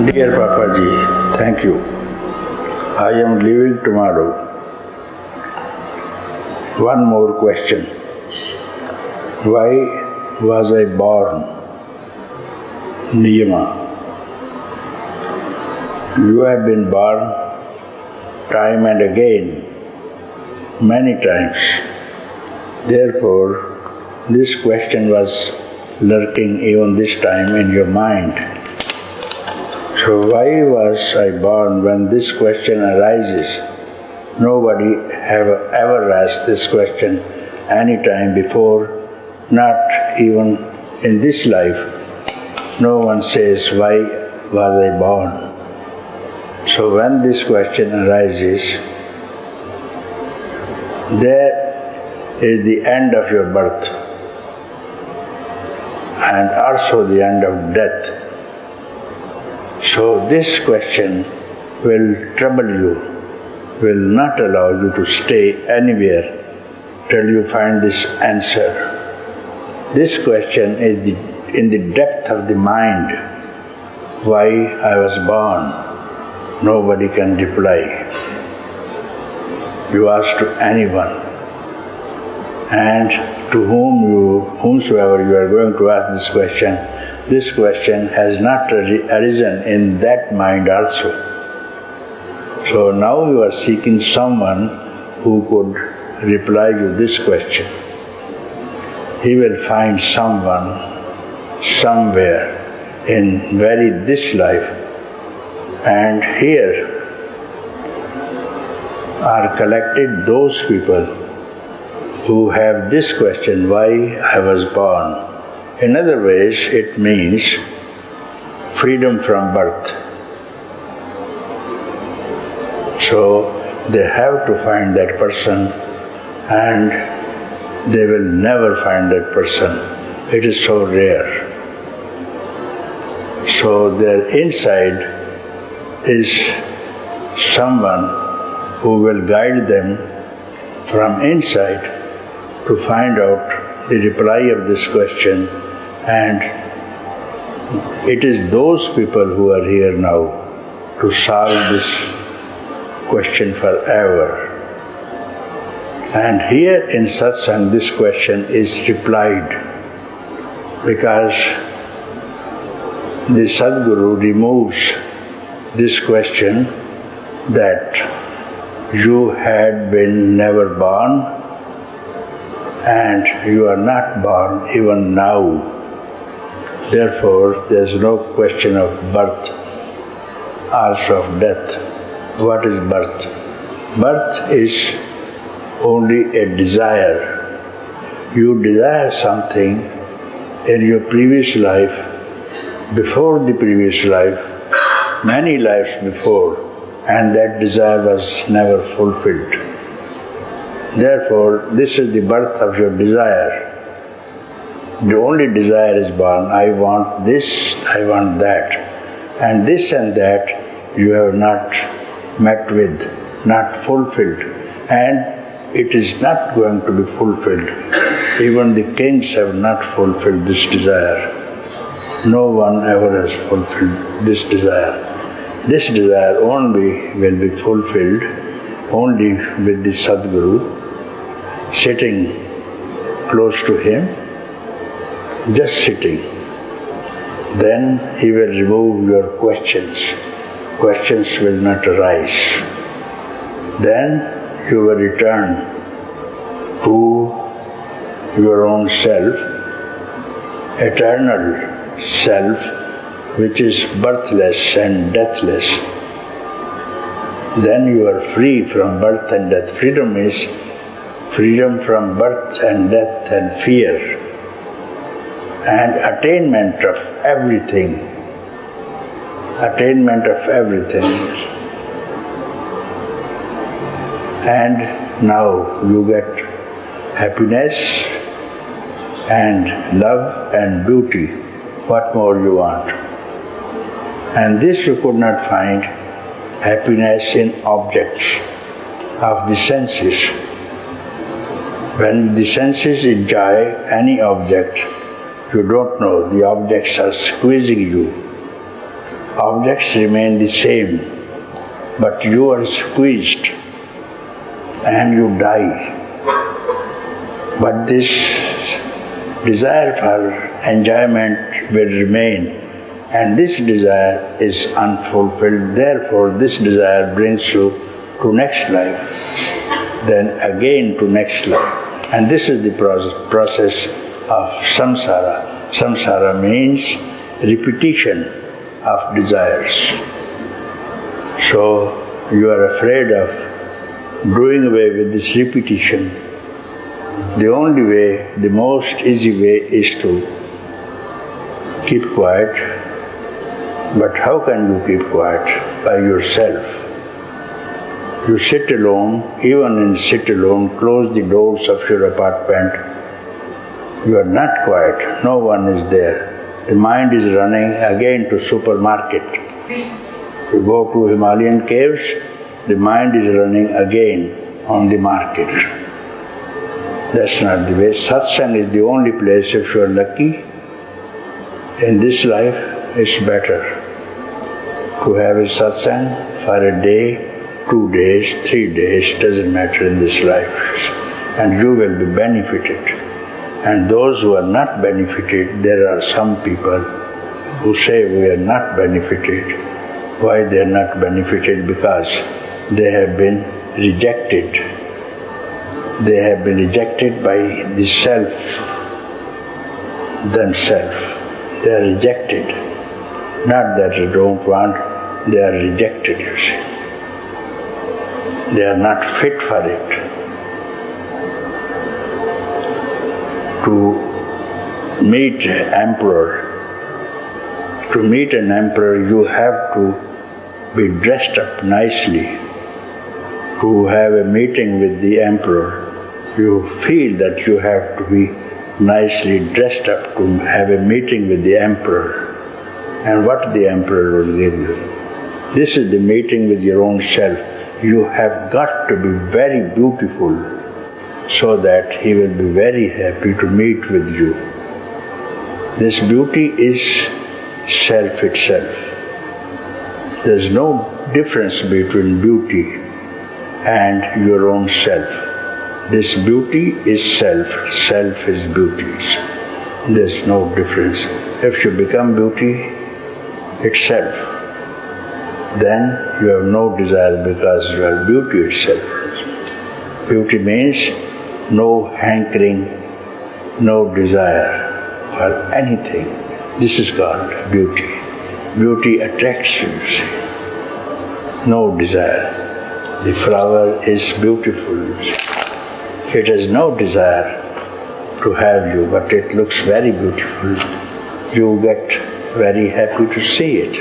Dear Papaji, thank you. I am leaving tomorrow. One more question. Why was I born? Niyama. You have been born time and again, many times. Therefore, this question was lurking even this time in your mind. So why was I born when this question arises? Nobody have ever asked this question any time before, not even in this life. No one says, why was I born? So when this question arises, there is the end of your birth and also the end of death. So this question will trouble you, will not allow you to stay anywhere till you find this answer. This question is in the depth of the mind. Why I was born? Nobody can reply. You ask to anyone, and to whomsoever you are going to ask this question has not arisen in that mind also. So now you are seeking someone who could reply you this question. He will find someone somewhere in this life, and here are collected those people who have this question, why I was born. In other ways, it means freedom from birth. So they have to find that person, and they will never find that person. It is so rare. So their inside is someone who will guide them from inside to find out the reply of this question, and it is those people who are here now to solve this question forever. And here in satsang this question is replied, because the Sadguru removes this question that you had been never born and you are not born even now. Therefore, there is no question of birth, also of death. What is birth? Birth is only a desire. You desire something in your previous life, before the previous life, many lives before, and that desire was never fulfilled. Therefore, this is the birth of your desire. The only desire is born, I want this, I want that. And this and that you have not met with, not fulfilled. And it is not going to be fulfilled. Even the kings have not fulfilled this desire. No one ever has fulfilled this desire. This desire only will be fulfilled only with the Sadguru sitting close to him, just sitting. Then he will remove your questions. Questions will not arise. Then you will return to your own self, eternal self, which is birthless and deathless. Then you are free from birth and death. Freedom is freedom from birth and death and fear, and attainment of everything. Attainment of everything. And now you get happiness and love and beauty. What more you want? And this you could not find happiness in objects of the senses. When the senses enjoy any object, you don't know, the objects are squeezing you. objects remain the same, but you are squeezed and you die. But this desire for enjoyment will remain, and this desire is unfulfilled. Therefore, this desire brings you to next life, then again to next life. And this is the process of samsara. Samsara means repetition of desires. So you are afraid of doing away with this repetition. The only way, the most easy way is to keep quiet. But how can you keep quiet? By yourself. You sit alone, even in sit alone, close the doors of your apartment. You are not quiet, no one is there. The mind is running again to supermarket. You go to Himalayan caves, the mind is running again on the market. That's not the way. Satsang is the only place, if you are lucky, in this life, it's better to have a satsang for a day, 2 days, 3 days, doesn't matter in this life. And you will be benefited. And those who are not benefited, there are some people who say we are not benefited. Why they are not benefited? Because they have been rejected. They have been rejected by the self, themselves. They are rejected. Not that they don't want, they are rejected, you see. They are not fit for it. To meet an emperor, you have to be dressed up nicely. To have a meeting with the emperor, you feel that you have to be nicely dressed up to have a meeting with the emperor. And what the emperor will give you. This is the meeting with your own self. You have got to be very beautiful so that he will be very happy to meet with you. This beauty is self itself. There is no difference between beauty and your own self. This beauty is self, self is beauty. There is no difference. If you become beauty itself, then you have no desire because you are beauty itself. Beauty means no hankering, no desire for anything. This is called beauty. Beauty attracts you, you see. No desire. The flower is beautiful, you see. It has no desire to have you, but it looks very beautiful. You get very happy to see it.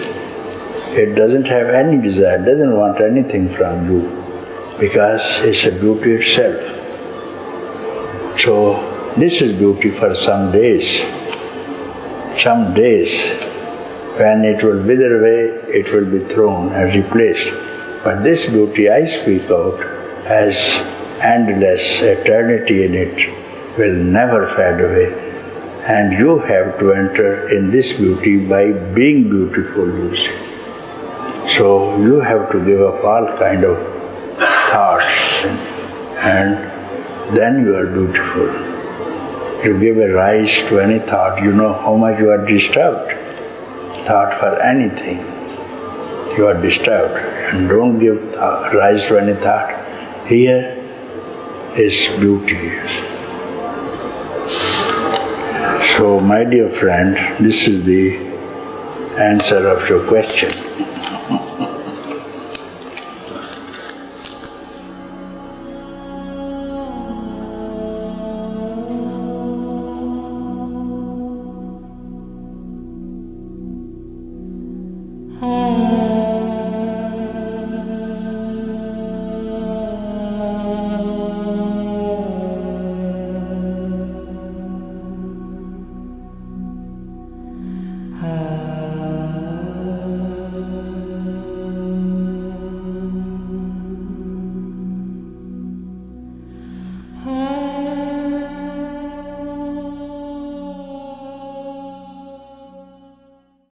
It doesn't have any desire, doesn't want anything from you, because it's a beauty itself. So this is beauty for some days. Some days, when it will wither away, it will be thrown and replaced. But this beauty I speak of has endless eternity in it, will never fade away. And you have to enter in this beauty by being beautiful, you see. So you have to give up all kind of thoughts, and then you are beautiful. You give a rise to any thought, you know how much you are disturbed. Thought for anything, you are disturbed. And don't give rise to any thought. Here is beauty. So, my dear friend, this is the answer of your question.